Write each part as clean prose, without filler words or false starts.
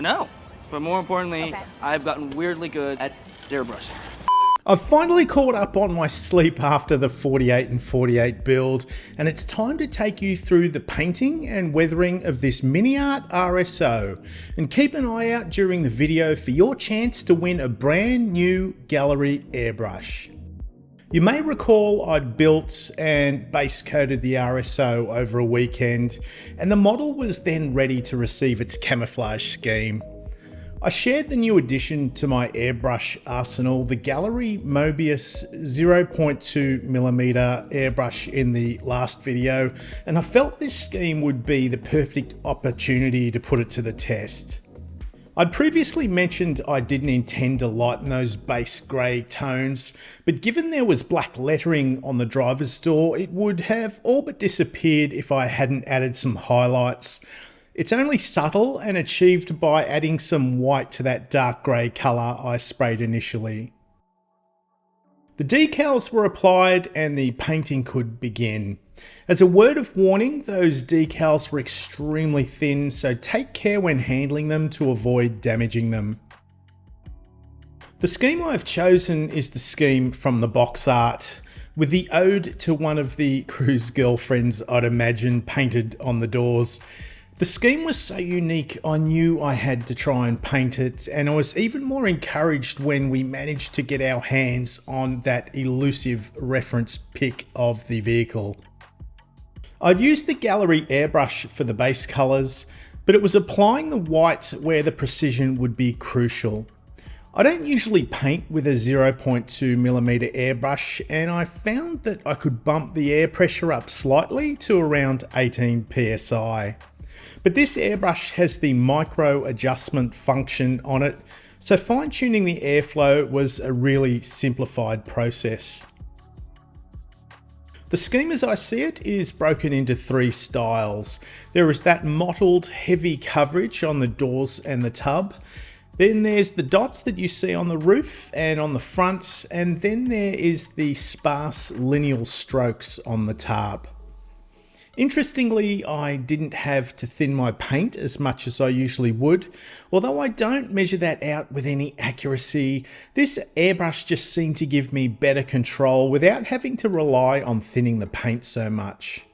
No, but more importantly, I've gotten weirdly good at airbrushing. I've finally caught up on my sleep after the 48 and 48 build, and it's time to take you through the painting and weathering of this Miniart RSO. And keep an eye out during the video for your chance to win a brand new Gaahleri Airbrush. You may recall I'd built and base coated the RSO over a weekend, and the model was then ready to receive its camouflage scheme. I shared the new addition to my airbrush arsenal, the Gaahleri Mobius 0.2mm airbrush, in the last video, and I felt this scheme would be the perfect opportunity to put it to the test. I'd previously mentioned I didn't intend to lighten those base grey tones, but given there was black lettering on the driver's door, it would have all but disappeared if I hadn't added some highlights. It's only subtle and achieved by adding some white to that dark grey colour I sprayed initially. The decals were applied and the painting could begin. As a word of warning, those decals were extremely thin, so take care when handling them to avoid damaging them. The scheme I've chosen is the scheme from the box art, with the ode to one of the crew's girlfriends, I'd imagine, painted on the doors. The scheme was so unique I knew I had to try and paint it, and I was even more encouraged when we managed to get our hands on that elusive reference pic of the vehicle. I'd used the Gaahleri Airbrush for the base colours, but it was applying the white where the precision would be crucial. I don't usually paint with a 0.2mm airbrush, and I found that I could bump the air pressure up slightly to around 18 psi. But this airbrush has the micro adjustment function on it, so fine-tuning the airflow was a really simplified process. The scheme as I see it is broken into three styles. There is that mottled heavy coverage on the doors and the tub. Then there's the dots that you see on the roof and on the fronts, and then there is the sparse lineal strokes on the tarp. Interestingly, I didn't have to thin my paint as much as I usually would. Although I don't measure that out with any accuracy, this airbrush just seemed to give me better control without having to rely on thinning the paint so much.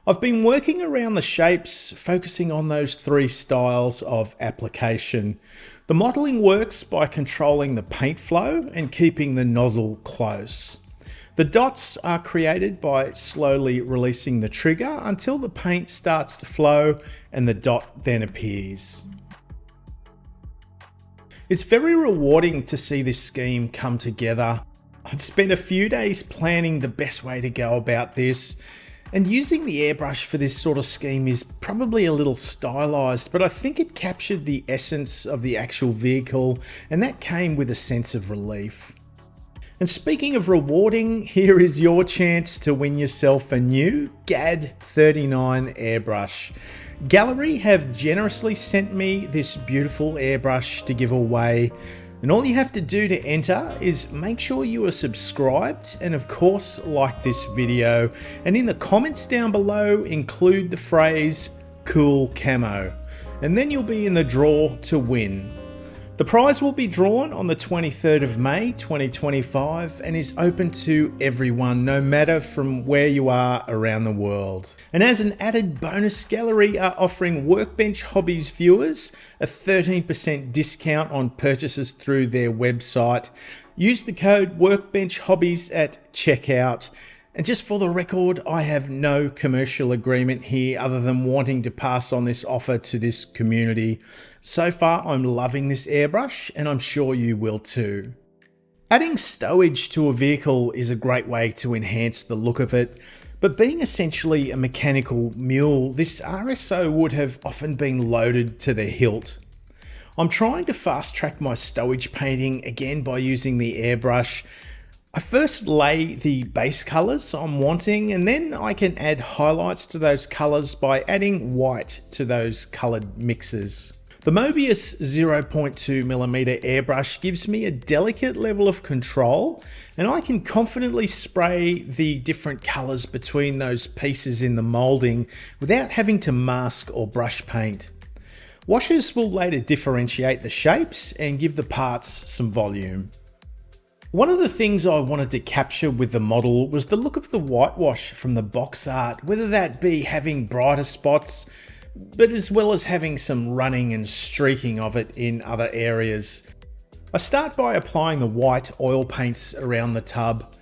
I've been working around the shapes, focusing on those three styles of application. The modelling works by controlling the paint flow and keeping the nozzle close. The dots are created by slowly releasing the trigger until the paint starts to flow and the dot then appears. It's very rewarding to see this scheme come together. I'd spent a few days planning the best way to go about this, and using the airbrush for this sort of scheme is probably a little stylized, but I think it captured the essence of the actual vehicle, and that came with a sense of relief. And speaking of rewarding, here is your chance to win yourself a new GAD 39 airbrush. Gaahleri have generously sent me this beautiful airbrush to give away, and all you have to do to enter is make sure you are subscribed and of course like this video, and in the comments down below include the phrase "cool camo," and then you'll be in the draw to win. The prize will be drawn on the 23rd of May 2025 and is open to everyone, no matter from where you are around the world. And as an added bonus, Gaahleri are offering Workbench Hobbies viewers a 13% discount on purchases through their website. Use the code WorkbenchHobbies at checkout. And just for the record, I have no commercial agreement here other than wanting to pass on this offer to this community. So far, I'm loving this airbrush, and I'm sure you will too. Adding stowage to a vehicle is a great way to enhance the look of it, but being essentially a mechanical mule, this RSO would have often been loaded to the hilt. I'm trying to fast track my stowage painting again by using the airbrush. I first lay the base colours I'm wanting, and then I can add highlights to those colours by adding white to those coloured mixes. The Mobius 0.2mm airbrush gives me a delicate level of control, and I can confidently spray the different colours between those pieces in the moulding without having to mask or brush paint. Washes will later differentiate the shapes and give the parts some volume. One of the things I wanted to capture with the model was the look of the whitewash from the box art, whether that be having brighter spots, but as well as having some running and streaking of it in other areas. I start by applying the white oil paints around the tub.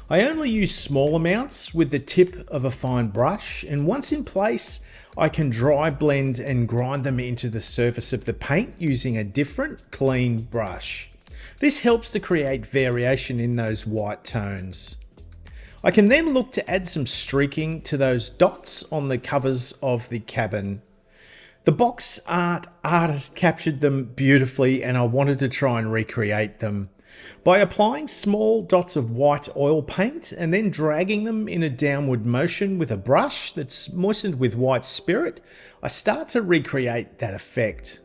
I only use small amounts with the tip of a fine brush, and once in place, I can dry blend and grind them into the surface of the paint using a different clean brush. This helps to create variation in those white tones. I can then look to add some streaking to those dots on the covers of the cabin. The box art artist captured them beautifully, and I wanted to try and recreate them. By applying small dots of white oil paint and then dragging them in a downward motion with a brush that's moistened with white spirit, I start to recreate that effect.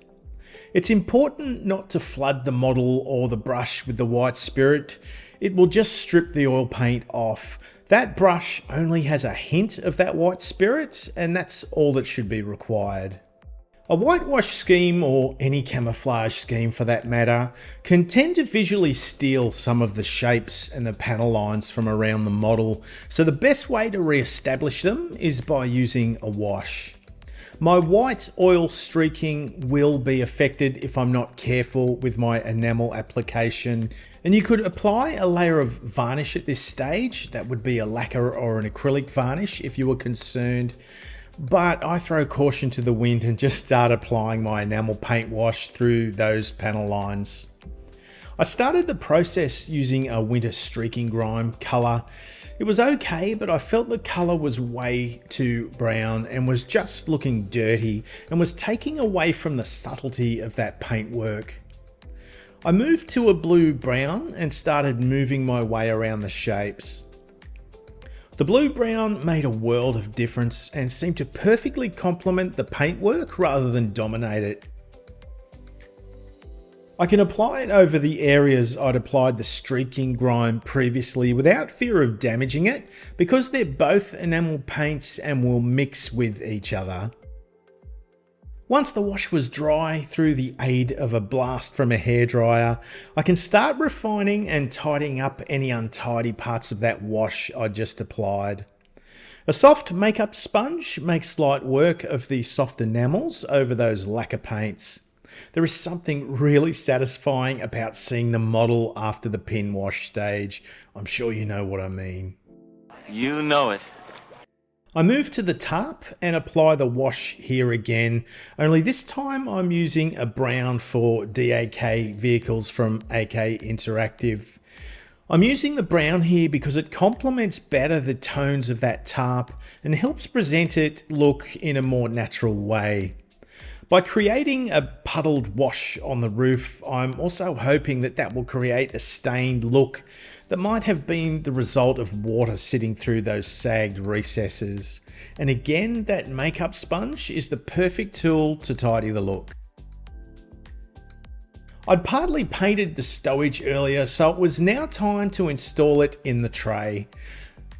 It's important not to flood the model or the brush with the white spirit. It will just strip the oil paint off. That brush only has a hint of that white spirit, and that's all that should be required. A whitewash scheme, or any camouflage scheme for that matter, can tend to visually steal some of the shapes and the panel lines from around the model, so the best way to re-establish them is by using a wash. My white oil streaking will be affected if I'm not careful with my enamel application, and you could apply a layer of varnish at this stage. That would be a lacquer or an acrylic varnish if you were concerned. But I throw caution to the wind and just start applying my enamel paint wash through those panel lines. I started the process using a winter streaking grime colour. It was okay, but I felt the colour was way too brown and was just looking dirty and was taking away from the subtlety of that paintwork. I moved to a blue-brown and started moving my way around the shapes. The blue-brown made a world of difference and seemed to perfectly complement the paintwork rather than dominate it. I can apply it over the areas I'd applied the streaking grime previously without fear of damaging it, because they're both enamel paints and will mix with each other. Once the wash was dry through the aid of a blast from a hairdryer, I can start refining and tidying up any untidy parts of that wash I just applied. A soft makeup sponge makes light work of the soft enamels over those lacquer paints. There is something really satisfying about seeing the model after the pin wash stage. I'm sure you know what I mean. You know it. I move to the tarp and apply the wash here again, only this time I'm using a brown for DAK vehicles from AK Interactive. I'm using the brown here because it complements better the tones of that tarp and helps present it look in a more natural way. By creating a puddled wash on the roof, I'm also hoping that that will create a stained look that might have been the result of water sitting through those sagged recesses. And again, that makeup sponge is the perfect tool to tidy the look. I'd partly painted the stowage earlier, so it was now time to install it in the tray.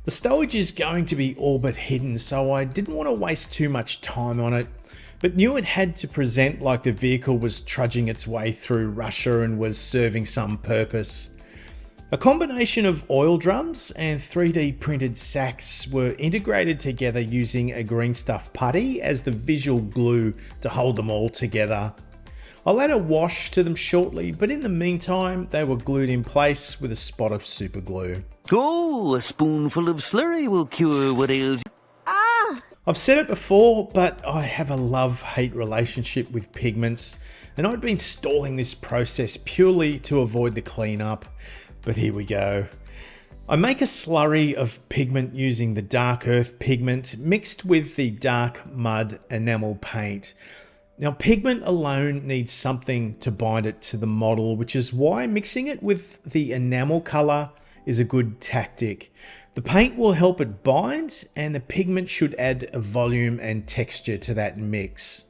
The stowage is going to be all but hidden, so I didn't want to waste too much time on it, but knew it had to present like the vehicle was trudging its way through Russia and was serving some purpose. A combination of oil drums and 3D printed sacks were integrated together using a green stuff putty as the visual glue to hold them all together. I'll add a wash to them shortly, but in the meantime, they were glued in place with a spot of super glue. Oh, a spoonful of slurry will cure what ails you. I've said it before, but I have a love-hate relationship with pigments, and I'd been stalling this process purely to avoid the cleanup. But here we go. I make a slurry of pigment using the dark earth pigment mixed with the dark mud enamel paint. Now, pigment alone needs something to bind it to the model, which is why mixing it with the enamel color is a good tactic. The paint will help it bind, and the pigment should add a volume and texture to that mix.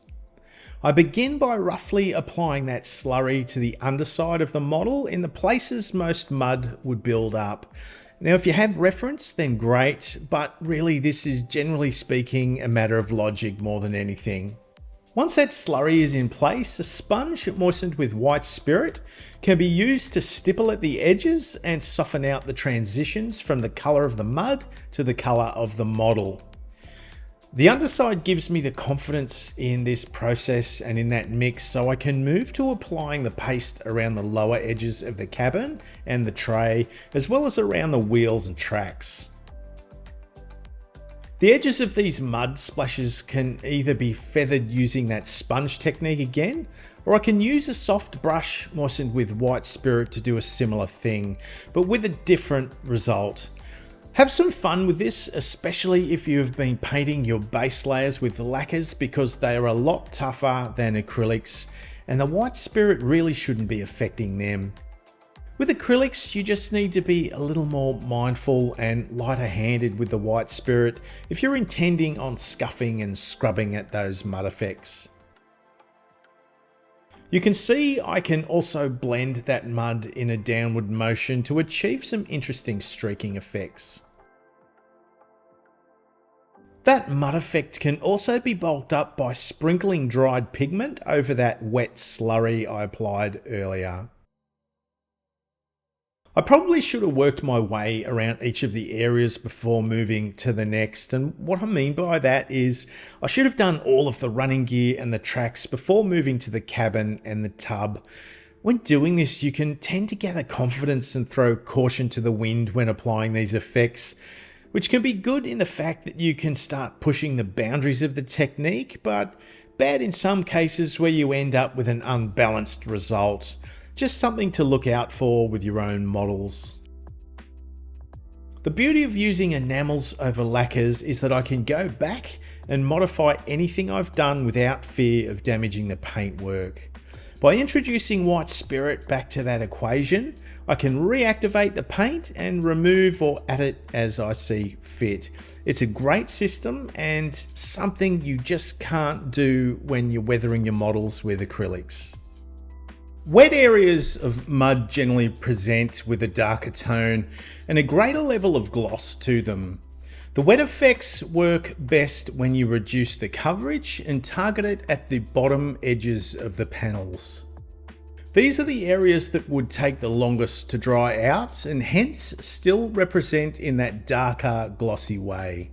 I begin by roughly applying that slurry to the underside of the model in the places most mud would build up. Now, if you have reference, then great, but really this is generally speaking a matter of logic more than anything. Once that slurry is in place, a sponge moistened with white spirit can be used to stipple at the edges and soften out the transitions from the colour of the mud to the colour of the model. The underside gives me the confidence in this process and in that mix, so I can move to applying the paste around the lower edges of the cabin and the tray, as well as around the wheels and tracks. The edges of these mud splashes can either be feathered using that sponge technique again, or I can use a soft brush moistened with white spirit to do a similar thing, but with a different result. Have some fun with this, especially if you've been painting your base layers with lacquers, because they are a lot tougher than acrylics, and the white spirit really shouldn't be affecting them. With acrylics, you just need to be a little more mindful and lighter handed with the white spirit if you're intending on scuffing and scrubbing at those mud effects. You can see I can also blend that mud in a downward motion to achieve some interesting streaking effects. That mud effect can also be bulked up by sprinkling dried pigment over that wet slurry I applied earlier. I probably should have worked my way around each of the areas before moving to the next, and what I mean by that is I should have done all of the running gear and the tracks before moving to the cabin and the tub. When doing this, you can tend to gather confidence and throw caution to the wind when applying these effects, which can be good in the fact that you can start pushing the boundaries of the technique, but bad in some cases where you end up with an unbalanced result. Just something to look out for with your own models. The beauty of using enamels over lacquers is that I can go back and modify anything I've done without fear of damaging the paintwork. By introducing white spirit back to that equation, I can reactivate the paint and remove or add it as I see fit. It's a great system and something you just can't do when you're weathering your models with acrylics. Wet areas of mud generally present with a darker tone and a greater level of gloss to them. The wet effects work best when you reduce the coverage and target it at the bottom edges of the panels. These are the areas that would take the longest to dry out and hence still represent in that darker glossy way.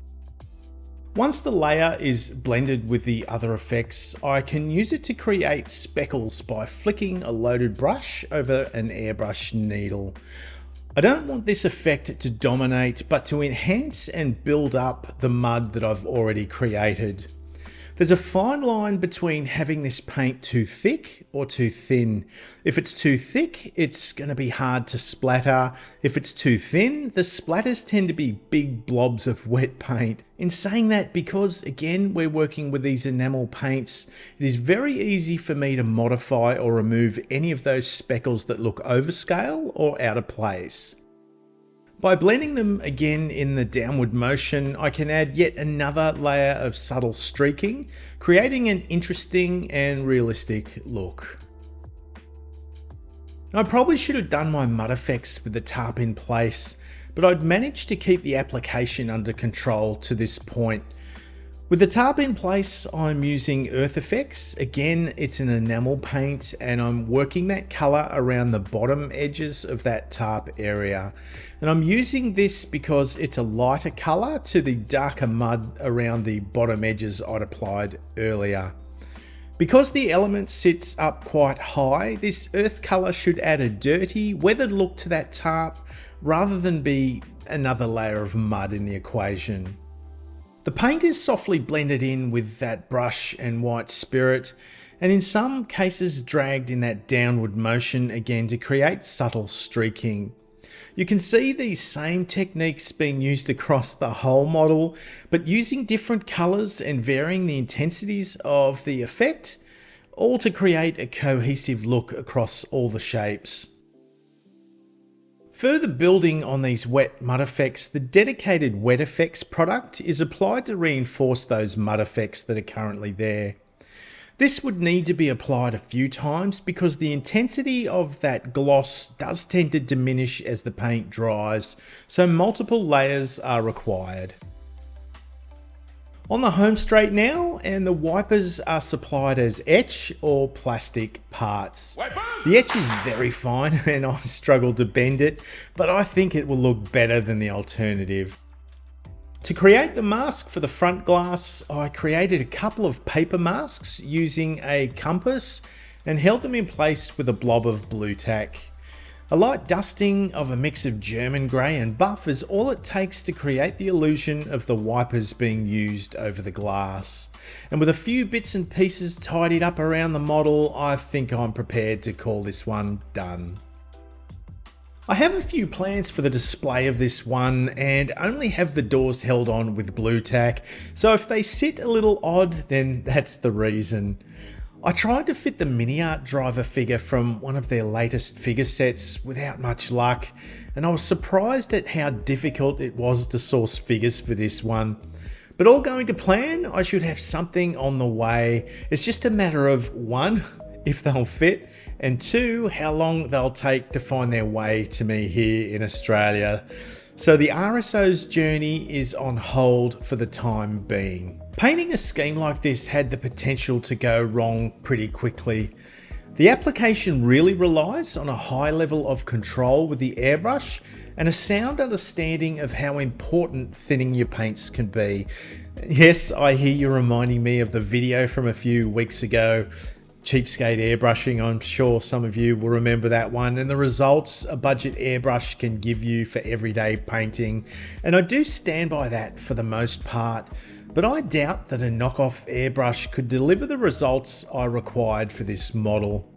Once the layer is blended with the other effects, I can use it to create speckles by flicking a loaded brush over an airbrush needle. I don't want this effect to dominate, but to enhance and build up the mud that I've already created. There's a fine line between having this paint too thick or too thin. If it's too thick, it's going to be hard to splatter. If it's too thin, the splatters tend to be big blobs of wet paint. In saying that, because again, we're working with these enamel paints, it is very easy for me to modify or remove any of those speckles that look overscale or out of place. By blending them again in the downward motion, I can add yet another layer of subtle streaking, creating an interesting and realistic look. I probably should have done my mud effects with the tarp in place, but I'd managed to keep the application under control to this point. With the tarp in place, I'm using earth effects. Again, it's an enamel paint and I'm working that color around the bottom edges of that tarp area. And I'm using this because it's a lighter color to the darker mud around the bottom edges I'd applied earlier. Because the element sits up quite high, this earth color should add a dirty, weathered look to that tarp rather than be another layer of mud in the equation. The paint is softly blended in with that brush and white spirit, and in some cases dragged in that downward motion again to create subtle streaking. You can see these same techniques being used across the whole model, but using different colors and varying the intensities of the effect, all to create a cohesive look across all the shapes. Further building on these wet mud effects, the dedicated wet effects product is applied to reinforce those mud effects that are currently there. This would need to be applied a few times because the intensity of that gloss does tend to diminish as the paint dries, so multiple layers are required. On the home straight now, and the wipers are supplied as etch or plastic parts. The etch is very fine and I struggle to bend it, but I think it will look better than the alternative. To create the mask for the front glass, I created a couple of paper masks using a compass and held them in place with a blob of blue tack. A light dusting of a mix of German grey and buff is all it takes to create the illusion of the wipers being used over the glass. And with a few bits and pieces tidied up around the model, I think I'm prepared to call this one done. I have a few plans for the display of this one and only have the doors held on with blue tack, so if they sit a little odd, then that's the reason. I tried to fit the Miniart driver figure from one of their latest figure sets without much luck, and I was surprised at how difficult it was to source figures for this one. But all going to plan, I should have something on the way. It's just a matter of 1, if they'll fit, and 2, how long they'll take to find their way to me here in Australia. So the RSO's journey is on hold for the time being. Painting a scheme like this had the potential to go wrong pretty quickly. The application really relies on a high level of control with the airbrush and a sound understanding of how important thinning your paints can be. Yes, I hear you reminding me of the video from a few weeks ago, cheapskate airbrushing. I'm sure some of you will remember that one, and the results a budget airbrush can give you for everyday painting. And I do stand by that for the most part, but I doubt that a knockoff airbrush could deliver the results I required for this model.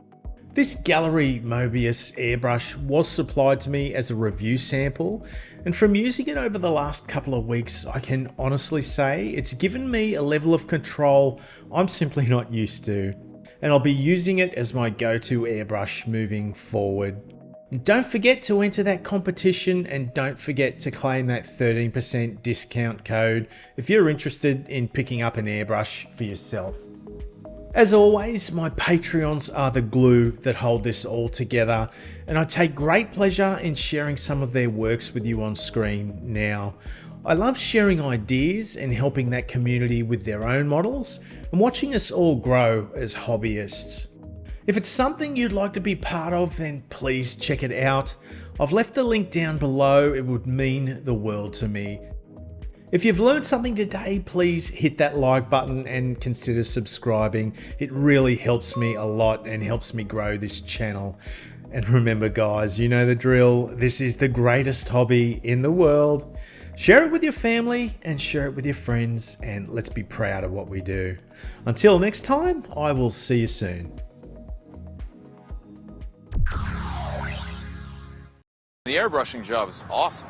This Gaahleri Mobius airbrush was supplied to me as a review sample, and from using it over the last couple of weeks, I can honestly say it's given me a level of control I'm simply not used to, and I'll be using it as my go-to airbrush moving forward. Don't forget to enter that competition, and don't forget to claim that 13% discount code if you're interested in picking up an airbrush for yourself. As always, my Patreons are the glue that hold this all together, and I take great pleasure in sharing some of their works with you on screen now. I love sharing ideas and helping that community with their own models and watching us all grow as hobbyists. If it's something you'd like to be part of, then please check it out. I've left the link down below. It would mean the world to me. If you've learned something today, please hit that like button and consider subscribing. It really helps me a lot and helps me grow this channel. And remember guys, you know the drill. This is the greatest hobby in the world. Share it with your family and share it with your friends, and let's be proud of what we do. Until next time, I will see you soon. The airbrushing job is awesome.